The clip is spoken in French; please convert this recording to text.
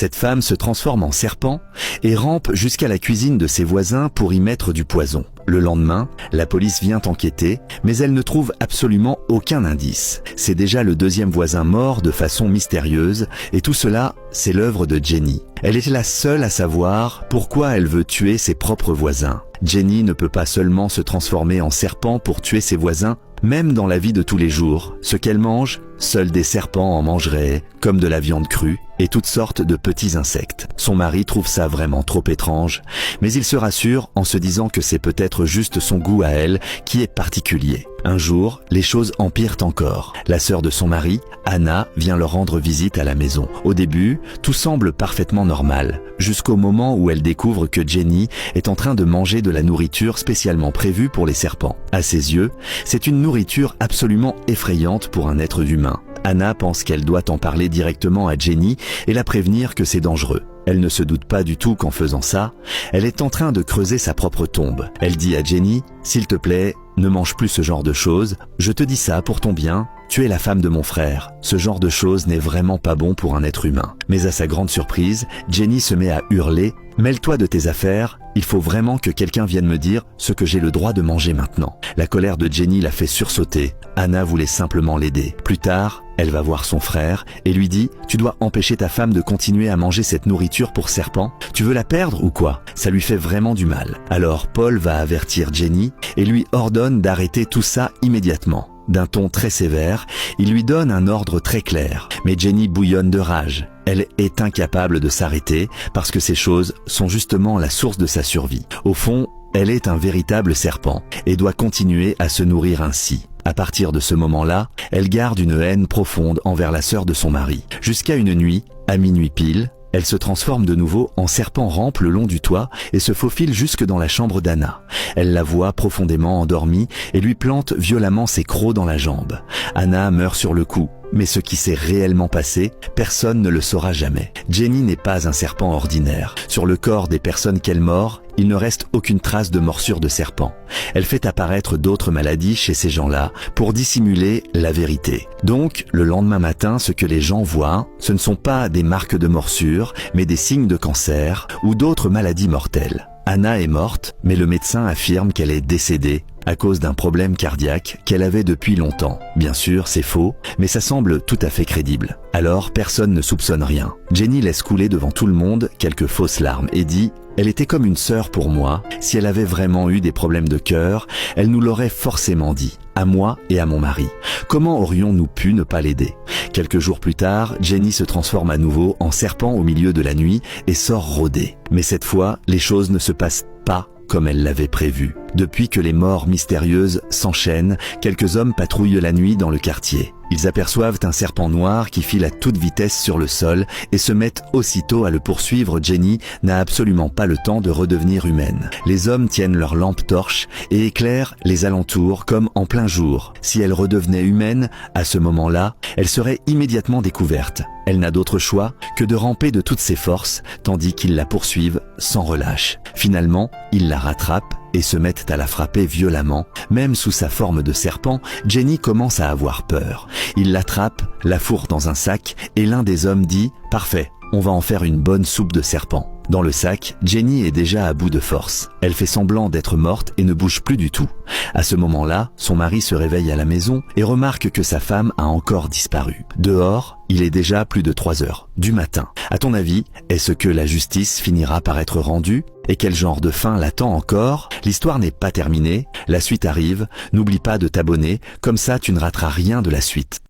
Cette femme se transforme en serpent et rampe jusqu'à la cuisine de ses voisins pour y mettre du poison. Le lendemain, la police vient enquêter, mais elle ne trouve absolument aucun indice. C'est déjà le deuxième voisin mort de façon mystérieuse, et tout cela, c'est l'œuvre de Jenny. Elle était la seule à savoir pourquoi elle veut tuer ses propres voisins. Jenny ne peut pas seulement se transformer en serpent pour tuer ses voisins, même dans la vie de tous les jours. Ce qu'elle mange, seuls des serpents en mangeraient, comme de la viande crue et toutes sortes de petits insectes. Son mari trouve ça vraiment trop étrange, mais il se rassure en se disant que c'est peut-être juste son goût à elle qui est particulier. Un jour, les choses empirent encore. La sœur de son mari, Anna, vient leur rendre visite à la maison. Au début, tout semble parfaitement normal, jusqu'au moment où elle découvre que Jenny est en train de manger de la nourriture spécialement prévue pour les serpents. À ses yeux, c'est une nourriture absolument effrayante pour un être humain. Anna pense qu'elle doit en parler directement à Jenny et la prévenir que c'est dangereux. Elle ne se doute pas du tout qu'en faisant ça, elle est en train de creuser sa propre tombe. Elle dit à Jenny, « S'il te plaît, ne mange plus ce genre de choses, je te dis ça pour ton bien, tu es la femme de mon frère. Ce genre de choses n'est vraiment pas bon pour un être humain. » Mais à sa grande surprise, Jenny se met à hurler, « Mêle-toi de tes affaires, il faut vraiment que quelqu'un vienne me dire ce que j'ai le droit de manger maintenant. » La colère de Jenny la fait sursauter. Anna voulait simplement l'aider. Plus tard, elle va voir son frère et lui dit « Tu dois empêcher ta femme de continuer à manger cette nourriture pour serpents. Tu veux la perdre ou quoi ? Ça lui fait vraiment du mal. » Alors Paul va avertir Jenny et lui ordonne d'arrêter tout ça immédiatement. D'un ton très sévère, il lui donne un ordre très clair. Mais Jenny bouillonne de rage. Elle est incapable de s'arrêter parce que ces choses sont justement la source de sa survie. Au fond, elle est un véritable serpent et doit continuer à se nourrir ainsi. À partir de ce moment-là, elle garde une haine profonde envers la sœur de son mari. Jusqu'à une nuit, à minuit pile, elle se transforme de nouveau en serpent rampe le long du toit et se faufile jusque dans la chambre d'Anna. Elle la voit profondément endormie et lui plante violemment ses crocs dans la jambe. Anna meurt sur le coup, mais ce qui s'est réellement passé, personne ne le saura jamais. Jenny n'est pas un serpent ordinaire. Sur le corps des personnes qu'elle mord, il ne reste aucune trace de morsure de serpent. Elle fait apparaître d'autres maladies chez ces gens-là pour dissimuler la vérité. Donc, le lendemain matin, ce que les gens voient, ce ne sont pas des marques de morsure, mais des signes de cancer ou d'autres maladies mortelles. Anna est morte, mais le médecin affirme qu'elle est décédée à cause d'un problème cardiaque qu'elle avait depuis longtemps. Bien sûr, c'est faux, mais ça semble tout à fait crédible. Alors, personne ne soupçonne rien. Jenny laisse couler devant tout le monde quelques fausses larmes et dit « Elle était comme une sœur pour moi. Si elle avait vraiment eu des problèmes de cœur, elle nous l'aurait forcément dit, à moi et à mon mari. Comment aurions-nous pu ne pas l'aider ?» Quelques jours plus tard, Jenny se transforme à nouveau en serpent au milieu de la nuit et sort rôder. Mais cette fois, les choses ne se passent pas comme elle l'avait prévu. Depuis que les morts mystérieuses s'enchaînent, quelques hommes patrouillent la nuit dans le quartier. Ils aperçoivent un serpent noir qui file à toute vitesse sur le sol et se mettent aussitôt à le poursuivre. Jenny n'a absolument pas le temps de redevenir humaine. Les hommes tiennent leurs lampes torches et éclairent les alentours comme en plein jour. Si elle redevenait humaine, à ce moment-là, elle serait immédiatement découverte. Elle n'a d'autre choix que de ramper de toutes ses forces, tandis qu'ils la poursuivent sans relâche. Finalement, ils la rattrapent et se mettent à la frapper violemment. Même sous sa forme de serpent, Jenny commence à avoir peur. Ils l'attrapent, la fourrent dans un sac et l'un des hommes dit « Parfait, on va en faire une bonne soupe de serpent ». Dans le sac, Jenny est déjà à bout de force. Elle fait semblant d'être morte et ne bouge plus du tout. À ce moment-là, son mari se réveille à la maison et remarque que sa femme a encore disparu. Dehors, il est déjà plus de 3 heures du matin. À ton avis, est-ce que la justice finira par être rendue ? Et quel genre de fin l'attend encore ? L'histoire n'est pas terminée, la suite arrive. N'oublie pas de t'abonner, comme ça tu ne rateras rien de la suite.